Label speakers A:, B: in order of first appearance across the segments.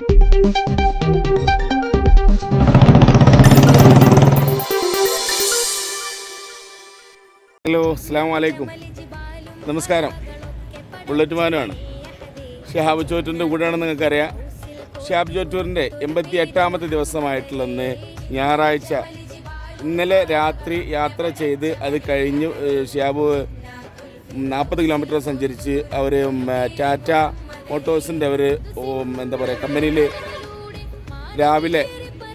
A: Hello, അസ്സലാമു അലൈക്കും. നമസ്കാരം. ബുള്ളറ്റ് മാനുമാണ്. ഷിഹാബ് ചോറ്റൂരിൻ്റെ കൂടെയാണെന്ന് നിങ്ങൾക്കറിയാം. ഷിഹാബ് ചോറ്റൂരിൻ്റെ 88ാമത്തെ ദിവസമായിട്ടുള്ളന്ന് ഞായറാഴ്ച ഇന്നലെ രാത്രി യാത്ര ചെയ്ത് അത് കഴിഞ്ഞ് ഷിഹാബ് 40 കിലോമീറ്റർ സഞ്ചരിച്ച് അവർ ടാറ്റ മോട്ടോഴ്സിൻ്റെ എന്താ പറയുക കമ്പനിയിൽ രാവിലെ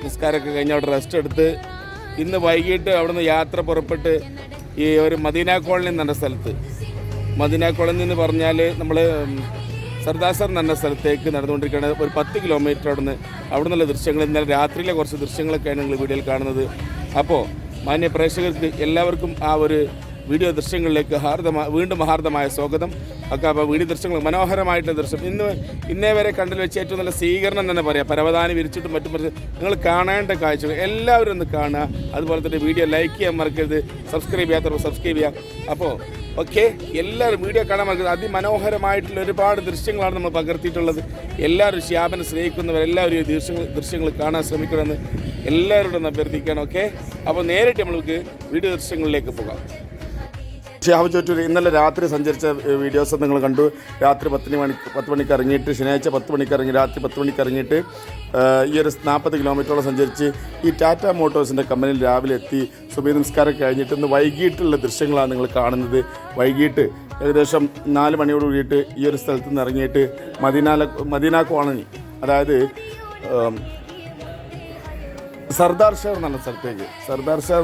A: നിസ്കാരമൊക്കെ കഴിഞ്ഞ് അവിടെ റെസ്റ്റ് എടുത്ത് ഇന്ന് വൈകിട്ട് അവിടുന്ന് യാത്ര പുറപ്പെട്ട് ഈ ഒരു മദീന കോളനി എന്ന സ്ഥലത്ത്, മദീന കോളനി എന്ന് പറഞ്ഞാൽ നമ്മൾ സർദാസർ എന്ന സ്ഥലത്തേക്ക് നടന്നുകൊണ്ടിരിക്കുകയാണ്. ഒരു 10 കിലോമീറ്റർ അവിടെ നിന്നുള്ള ദൃശ്യങ്ങൾ, ഇന്നലെ രാത്രിയിലെ കുറച്ച് ദൃശ്യങ്ങളൊക്കെയാണ് നിങ്ങൾ വീഡിയോയിൽ കാണുന്നത്. അപ്പോൾ മാന്യ പ്രേക്ഷകർക്ക് എല്ലാവർക്കും ആ ഒരു വീഡിയോ ദൃശ്യങ്ങളിലേക്ക് വീണ്ടും ഹാർദമായ സ്വാഗതം. ഒക്കെ അപ്പോൾ വീഡിയോ ദൃശ്യങ്ങൾ മനോഹരമായിട്ടുള്ള ദൃശ്യം ഇന്നേ വരെ കണ്ടിൽ വെച്ച് ഏറ്റവും നല്ല സ്വീകരണം തന്നെ പറയാം. പരവതാനി വിരിച്ചിട്ടും മറ്റും നിങ്ങൾ കാണേണ്ട കാഴ്ചകൾ എല്ലാവരും ഒന്ന് കാണുക. അതുപോലെ തന്നെ വീഡിയോ ലൈക്ക് ചെയ്യാൻ മറക്കരുത്. സബ്സ്ക്രൈബ് ചെയ്യാത്തവർ സബ്സ്ക്രൈബ് ചെയ്യാം. അപ്പോൾ ഓക്കെ, എല്ലാവരും വീഡിയോ കാണാൻ മറക്കരുത്. അതിമനോഹരമായിട്ടുള്ള ഒരുപാട് ദൃശ്യങ്ങളാണ് നമ്മൾ പകർത്തിയിട്ടുള്ളത്. എല്ലാവരും ഷിഹാബിനെ സ്നേഹിക്കുന്നവർ എല്ലാവരും ഈ ദൃശ്യങ്ങൾ കാണാൻ ശ്രമിക്കണമെന്ന് എല്ലാവരോടും അഭ്യർത്ഥിക്കുകയാണ്. ഓക്കെ, അപ്പോൾ നേരിട്ട് നമ്മൾക്ക് വീഡിയോ ദൃശ്യങ്ങളിലേക്ക് പോകാം. ഷിഹാബ് ചോറ്റൂർ ഇന്നലെ രാത്രി സഞ്ചരിച്ച വീഡിയോസ് നിങ്ങൾ കണ്ടു. രാത്രി 10 മണിക്ക് ഇറങ്ങിയിട്ട്, ശനിയാഴ്ച 10 മണിക്ക് ഇറങ്ങി, രാത്രി 10 മണിക്ക് ഇറങ്ങിയിട്ട് ഈ ഒരു 40 കിലോമീറ്ററോളം സഞ്ചരിച്ച് ഈ ടാറ്റ മോട്ടോഴ്സിൻ്റെ കമ്പനിയിൽ രാവിലെ എത്തി. സുബഹി നമസ്കാരം കഴിഞ്ഞിട്ട് ഇന്ന് വൈകിട്ടുള്ള ദൃശ്യങ്ങളാണ് നിങ്ങൾ കാണുന്നത്. വൈകിട്ട് ഏകദേശം 4 മണിയോട് കൂടിയിട്ട് ഈ ഒരു സ്ഥലത്ത് നിന്ന് ഇറങ്ങിയിട്ട് മദീന കോളനി, അതായത് സർദാർ ഷെയർ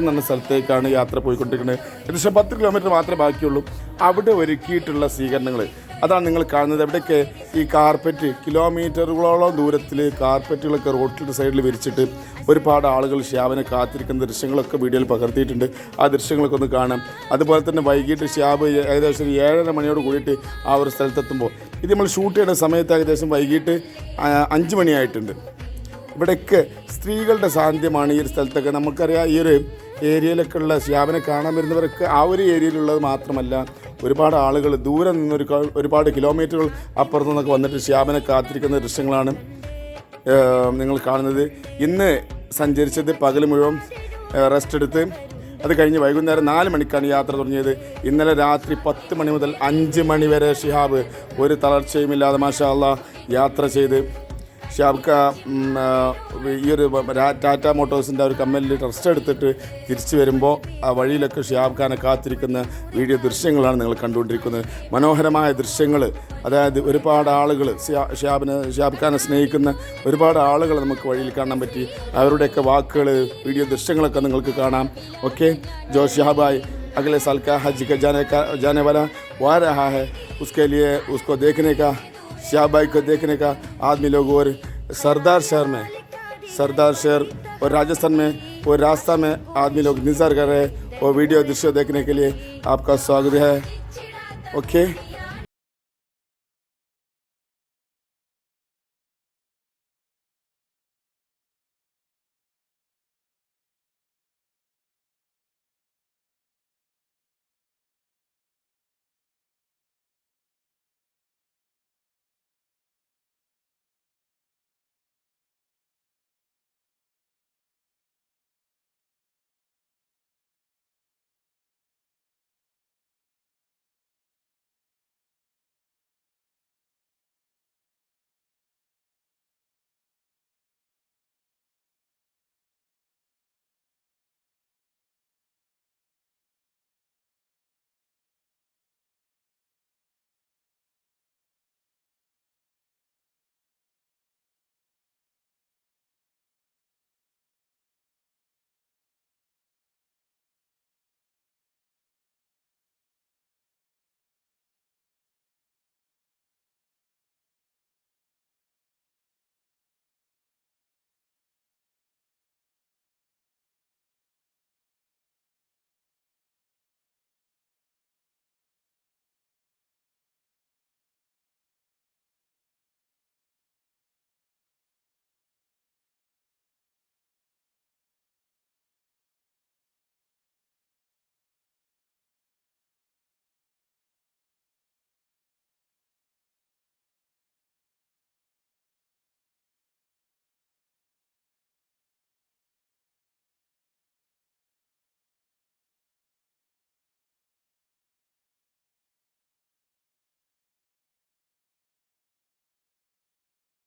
A: എന്ന സ്ഥലത്തേക്കാണ് യാത്ര പോയിക്കൊണ്ടിരിക്കുന്നത്. ഏകദേശം 10 കിലോമീറ്റർ മാത്രമേ ബാക്കിയുള്ളൂ. അവിടെ ഒരുക്കിയിട്ടുള്ള സ്വീകരണങ്ങൾ അതാണ് നിങ്ങൾ കാണുന്നത്. അവിടെയൊക്കെ ഈ കാർപ്പറ്റ്, കിലോമീറ്ററുകളോളം ദൂരത്തിൽ കാർപ്പറ്റുകളൊക്കെ റോഡിൻ്റെ സൈഡിൽ വിരിച്ചിട്ട് ഒരുപാട് ആളുകൾ ഷിഹാബിനെ കാത്തിരിക്കുന്ന ദൃശ്യങ്ങളൊക്കെ വീഡിയോയിൽ പകർത്തിയിട്ടുണ്ട്. ആ ദൃശ്യങ്ങളൊക്കെ ഒന്ന് കാണാം. അതുപോലെ തന്നെ വൈകിട്ട് ഷിഹാബ് ഏകദേശം 7:30 മണിയോട് കൂടിയിട്ട് ആ ഒരു സ്ഥലത്തെത്തുമ്പോൾ, ഇത് നമ്മൾ ഷൂട്ട് ചെയ്യുന്ന സമയത്ത് ഏകദേശം വൈകിട്ട് 5 മണിയായിട്ടുണ്ട്. ഇവിടെയൊക്കെ സ്ത്രീകളുടെ സാന്നിധ്യമാണ് ഈ ഒരു സ്ഥലത്തൊക്കെ. നമുക്കറിയാം, ഈ ഒരു ഏരിയയിലൊക്കെ ഉള്ള ഷിഹാബിനെ കാണാൻ വരുന്നവരൊക്കെ ആ ഒരു ഏരിയയിലുള്ളത് മാത്രമല്ല, ഒരുപാട് ആളുകൾ ദൂരെ നിന്ന് ഒരുപാട് കിലോമീറ്ററുകൾ അപ്പുറത്തു നിന്നൊക്കെ വന്നിട്ട് ഷിഹാബിനെ കാത്തിരിക്കുന്ന ദൃശ്യങ്ങളാണ് നിങ്ങൾ കാണുന്നത്. ഇന്ന് സഞ്ചരിച്ചത് പകൽ മുഴുവൻ റെസ്റ്റ് എടുത്ത് അത് കഴിഞ്ഞ് വൈകുന്നേരം 4 മണിക്കാണ് യാത്ര തുടങ്ങിയത്. ഇന്നലെ രാത്രി 10 മണി മുതൽ 5 മണി വരെ ഷിഹാബ് ഒരു തളർച്ചയുമില്ലാതെ മാഷാ അല്ലാഹ് യാത്ര ചെയ്ത് ഷിഹാബ്ക്ക് ഈ ഒരു ടാറ്റ മോട്ടോഴ്സിൻ്റെ ഒരു കമ്പനിയിൽ റെസ്റ്റ് എടുത്തിട്ട് തിരിച്ചു വരുമ്പോൾ ആ വഴിയിലൊക്കെ ഷിഹാബ് ഖാനെ കാത്തിരിക്കുന്ന വീഡിയോ ദൃശ്യങ്ങളാണ് നിങ്ങൾ കണ്ടുകൊണ്ടിരിക്കുന്നത്. മനോഹരമായ ദൃശ്യങ്ങൾ, അതായത് ഒരുപാട് ആളുകൾ ഷിഹാബ് ഖാനെ സ്നേഹിക്കുന്ന ഒരുപാട് ആളുകൾ നമുക്ക് വഴിയിൽ കാണാൻ പറ്റി. അവരുടെയൊക്കെ വാക്കുകൾ, വീഡിയോ ദൃശ്യങ്ങളൊക്കെ നിങ്ങൾക്ക് കാണാം. ഓക്കെ, ജോ ഷിഹാബ് ഭാई अगले साल का हज का जाने वाला आ रहा है, उसके लिए उसको देखने का, शिहाब भाई को देखने का आदमी लोग और सरदार शहर और राजस्थान में और रास्ता में आदमी लोग इंतज़ार कर रहे हैं. और वीडियो दृश्य देखने के लिए आपका स्वागत है. ओके.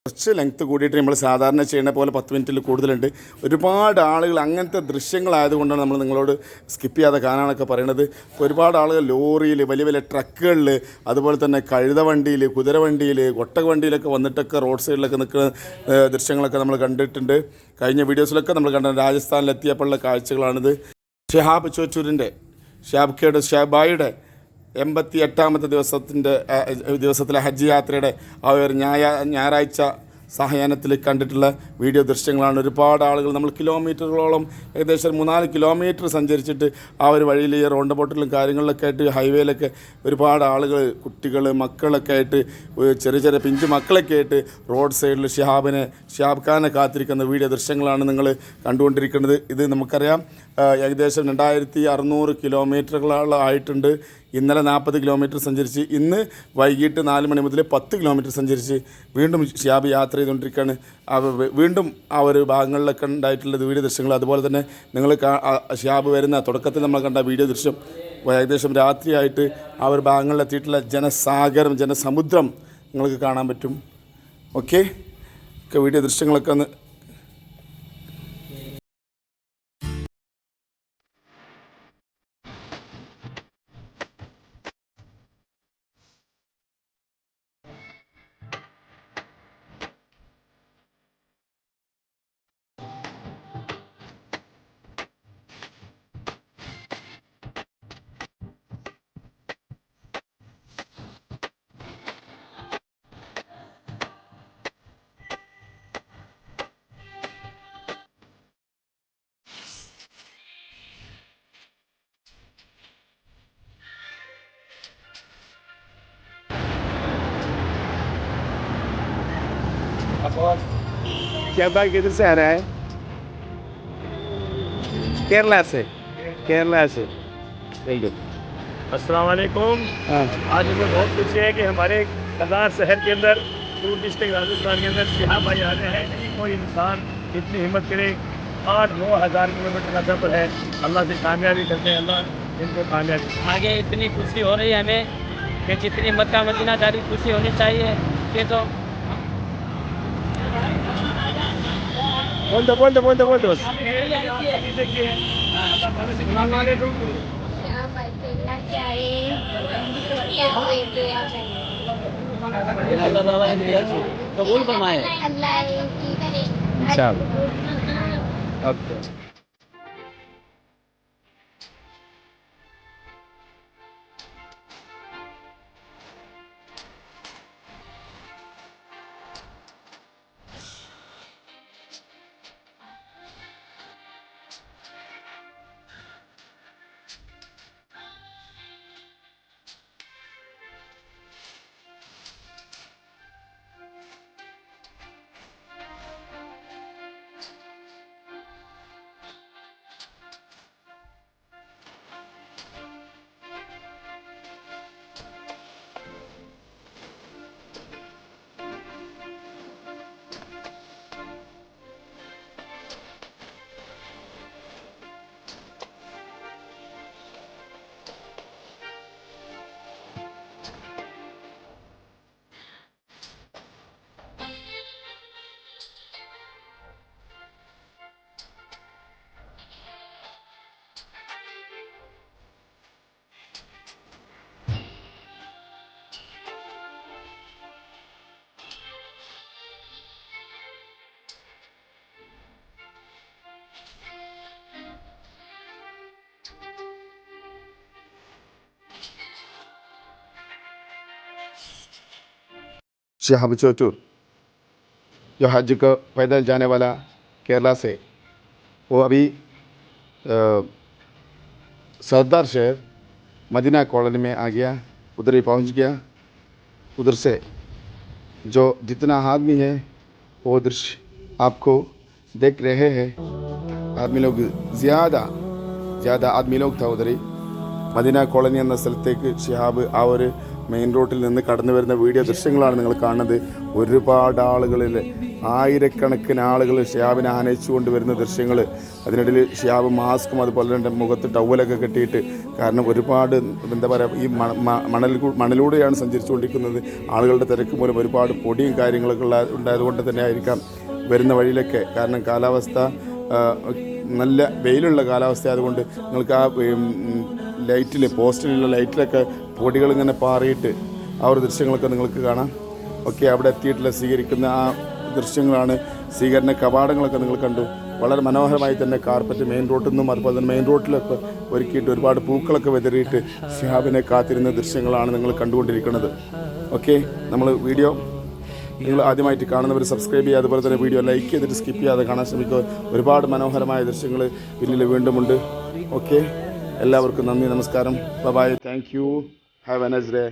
A: കുറച്ച് ലെങ്ത്ത് കൂടിയിട്ട് നമ്മൾ സാധാരണ ചെയ്യുന്ന പോലെ 10 മിനിറ്റിൽ കൂടുതലുണ്ട്. ഒരുപാട് ആളുകൾ അങ്ങനത്തെ ദൃശ്യങ്ങളായതുകൊണ്ടാണ് നമ്മൾ നിങ്ങളോട് സ്കിപ്പ് ചെയ്യാതെ കാണാനൊക്കെ പറയണത്. ഒരുപാട് ആളുകൾ ലോറിയിൽ, വലിയ വലിയ ട്രക്കുകളിൽ, അതുപോലെ തന്നെ കഴുതവണ്ടിയിൽ, കുതിരവണ്ടിയിൽ, ഒട്ടകവണ്ടിയിലൊക്കെ വന്നിട്ടൊക്കെ റോഡ് സൈഡിലൊക്കെ നിൽക്കുന്ന ദൃശ്യങ്ങളൊക്കെ നമ്മൾ കണ്ടിട്ടുണ്ട്. കഴിഞ്ഞ വീഡിയോസിലൊക്കെ നമ്മൾ കണ്ട രാജസ്ഥാനിലെത്തിയപ്പോഴുള്ള കാഴ്ചകളാണിത്. ഷിഹാബ് ചോറ്റൂരിൻ്റെ ഷാബായുടെ 88ാമത്തെ ദിവസത്തിലെ ഹജ്ജ് യാത്രയുടെ ആ ഒരു ഞായറാഴ്ച സായാഹ്നത്തിൽ കണ്ടിട്ടുള്ള വീഡിയോ ദൃശ്യങ്ങളാണ്. ഒരുപാട് ആളുകൾ നമ്മൾ കിലോമീറ്ററുകളോളം, ഏകദേശം 3-4 കിലോമീറ്റർ സഞ്ചരിച്ചിട്ട് ആ ഒരു വഴിയിൽ ഈ റോഡ് ബോട്ടിലും കാര്യങ്ങളിലൊക്കെ ആയിട്ട് ഹൈവേയിലൊക്കെ ഒരുപാട് ആളുകൾ, കുട്ടികൾ, മക്കളൊക്കെ ആയിട്ട്, ചെറിയ ചെറിയ പിഞ്ച് മക്കളൊക്കെ ആയിട്ട് റോഡ് സൈഡിൽ ഷിഹാബ് ഖാനെ കാത്തിരിക്കുന്ന വീഡിയോ ദൃശ്യങ്ങളാണ് നിങ്ങൾ കണ്ടുകൊണ്ടിരിക്കുന്നത്. ഇത് നമുക്കറിയാം ഏകദേശം 2600 കിലോമീറ്ററുകളായിട്ടുണ്ട്. ഇന്നലെ 40 കിലോമീറ്റർ സഞ്ചരിച്ച്, ഇന്ന് വൈകിട്ട് 4 മണി മുതൽ 10 കിലോമീറ്റർ സഞ്ചരിച്ച് വീണ്ടും ഷിഹാബ് യാത്ര ചെയ്തുകൊണ്ടിരിക്കുകയാണ്. വീണ്ടും ആ ഒരു ഭാഗങ്ങളിലൊക്കെ ഉണ്ടായിട്ടുള്ള വീഡിയോ ദൃശ്യങ്ങൾ, അതുപോലെ തന്നെ നിങ്ങൾ ഷിഹാബ് വരുന്ന തുടക്കത്തിൽ നമ്മൾ കണ്ട വീഡിയോ ദൃശ്യം, ഏകദേശം രാത്രിയായിട്ട് ആ ഒരു ഭാഗങ്ങളിലെത്തിയിട്ടുള്ള ജനസാഗരം, ജനസമുദ്രം നിങ്ങൾക്ക് കാണാൻ പറ്റും. ഓക്കെ, വീഡിയോ ദൃശ്യങ്ങളൊക്കെ ഒന്ന് क्या भाई किधर से आ रहा है? केरला से वेरी गुड।
B: अस्सलाम वालेकुम। आज हमें बहुत खुशी है कि हमारे कदार शहर के अंदर, दूर डिस्ट्रिक्ट राजस्थान के अंदर शिहाब भाई आ रहे हैं। कोई इंसान इतनी हिम्मत करे, 8-9 हज़ार किलोमीटर का सफ़र है, अल्लाह से कामयाबी करते हैं, अल्लाह इनको कामयाबी।
C: आगे इतनी खुशी हो रही है हमें कि जितनी मक्का मदीना जारी खुशी होनी चाहिए कि तो
B: बोल दो।
C: कबूल फरमाए।
A: इंशाअल्लाह। ओके। शिहाब चोटूर जो हज को पैदल जाने वाला केरला से, वो अभी सरदार शहर मदीना कॉलोनी में आ गया, उधर ही पहुंच गया। उधर से जो जितना आदमी है वो दृश्य आपको देख रहे हैं। आदमी लोग ज़्यादा आदमी लोग था उधर ही। മദീന കോളനി എന്ന സ്ഥലത്തേക്ക് ഷിഹാബ് ആ ഒരു മെയിൻ റോഡിൽ നിന്ന് കടന്നു വരുന്ന വീഡിയോ ദൃശ്യങ്ങളാണ് നിങ്ങൾ കാണുന്നത്. ഒരുപാട് ആയിരക്കണക്കിന് ആളുകൾ ഷിഹാബിനെ ആനയിച്ചുകൊണ്ട് വരുന്ന ദൃശ്യങ്ങൾ. അതിനിടയിൽ ഷിഹാബ് മാസ്കും അതുപോലെ തന്നെ മുഖത്ത് ടവലൊക്കെ കെട്ടിയിട്ട്, കാരണം ഒരുപാട് എന്താ പറയുക, ഈ മണലിലൂടെയാണ് സഞ്ചരിച്ചുകൊണ്ടിരിക്കുന്നത്. ആളുകളുടെ തിരക്ക് മൂലം ഒരുപാട് പൊടിയും കാര്യങ്ങളൊക്കെ ഉണ്ടായതുകൊണ്ട് തന്നെ ആയിരിക്കാം വരുന്ന വഴിയിലൊക്കെ. കാരണം കാലാവസ്ഥ നല്ല വെയിലുള്ള കാലാവസ്ഥ ആയതുകൊണ്ട് നിങ്ങൾക്ക് ആ ലൈറ്റിൽ, പോസ്റ്റിലുള്ള ലൈറ്റിലൊക്കെ പൊടികൾ ഇങ്ങനെ പാറിയിട്ട് ആ ഒരു ദൃശ്യങ്ങളൊക്കെ നിങ്ങൾക്ക് കാണാം. ഓക്കെ, അവിടെ എത്തിയിട്ടുള്ള സ്വീകരിക്കുന്ന ആ ദൃശ്യങ്ങളാണ്. സ്വീകരണ കവാടങ്ങളൊക്കെ നിങ്ങൾ കണ്ടു. വളരെ മനോഹരമായി തന്നെ കാർപ്പറ്റ് മെയിൻ റോഡിൽ നിന്നും അതുപോലെ തന്നെ മെയിൻ റോഡിലൊക്കെ ഒരുക്കിയിട്ട് ഒരുപാട് പൂക്കളൊക്കെ വിതറിയിട്ട് ഷിഹാബിനെ കാത്തിരുന്ന ദൃശ്യങ്ങളാണ് നിങ്ങൾ കണ്ടുകൊണ്ടിരിക്കുന്നത്. ഓക്കെ, നമ്മൾ വീഡിയോ നിങ്ങൾ ആദ്യമായിട്ട് കാണുന്നവർ സബ്സ്ക്രൈബ് ചെയ്യുക, അതുപോലെ തന്നെ വീഡിയോ ലൈക്ക് ചെയ്തിട്ട് സ്കിപ്പ് ചെയ്യാതെ കാണാൻ ശ്രമിക്കുക. ഒരുപാട് മനോഹരമായ ദൃശ്യങ്ങൾ പിന്നിൽ വീണ്ടുമുണ്ട്. ഓക്കെ, എല്ലാവർക്കും നന്ദി, നമസ്കാരം, bye, thank you, have a nice day.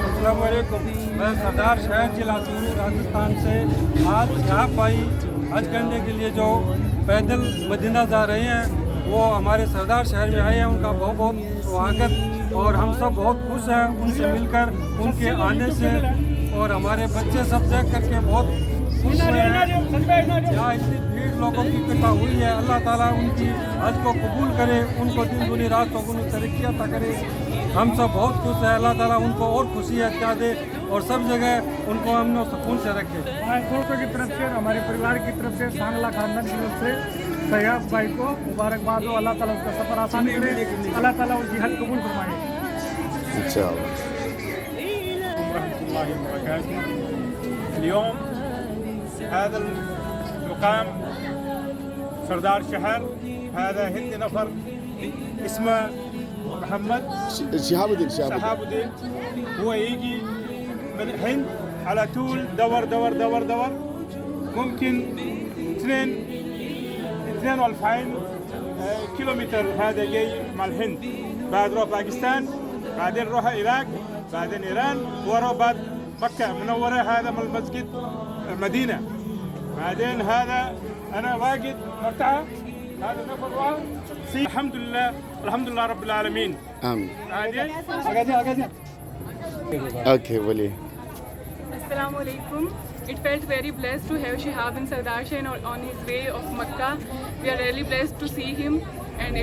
D: अस्सलामुअलैकुम, मैं सरदार शहर जिला चूरू राजस्थान से आज शहाब भाई हज करने के लिए जो पैदल मदीना जा रहे हैं वो हमारे सरदार शहर में आए हैं। उनका बहुत बहुत स्वागत और हम सब बहुत खुश हैं उनसे मिलकर, उनके आने से। और हमारे बच्चे सब देख करके बहुत खुश हैं। यहाँ इतनी भीड़ लोगों की इकट्ठा हुई है। अल्लाह ताला उनकी हज को कबूल करे, उनको दिन दुनी रात चौगुनी तरक्की अता करे। हम सब बहुत खुश हैं। अल्लाह ताला उनको और खुशी अता दे और सब जगह उनको अमन और सुकून से रखे।
B: दोस्तों की तरफ से, हमारे परिवार की तरफ से, सांगला खानदान की तरफ से शहाब भाई को मुबारकबाद हो। अल्लाह ताला उसका सफ़र आसान करे, अल्लाह ताला उसकी हज कबूल फरमाए।
D: اليوم هذا المقام सरदार शहर, هذا هند نفر اسمه محمد
A: ഷിഹാബുദ്ദീൻ
D: هو يجي من الهند على طول دور دور دور دور ممكن 22,000 كيلومتر. هذا جاي مع الهند، بعد روح باكستان، بعدين روح العراق، بعدين ايران، ورا بعد مكة منورة. هذا من المسجد مدينة. بعدين هذا أنا واجد مرتاح. هذا نفر واحد. الحمد لله، الحمد لله رب العالمين.
A: آمين.
D: بعدين
A: ओके, बोलिए.
E: Assalamu alaikum. It felt very blessed to have Shihab in Sardar Shah on his way of Makkah. We are really blessed to see him, and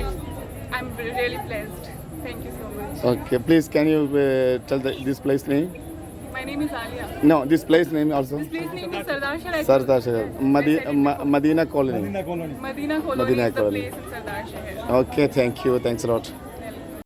E: I'm really blessed. Thank you so much.
A: Okay, please can you tell this place name?
E: My name is Alia.
A: No, this place name also.
E: This place name is Sardar Shah.
A: Sardar Shah, Madina Colony.
E: Madina Colony
A: Madina
E: is the
A: Colony.
E: place in Sardar Shah.
A: Okay, thank you. Thanks a lot.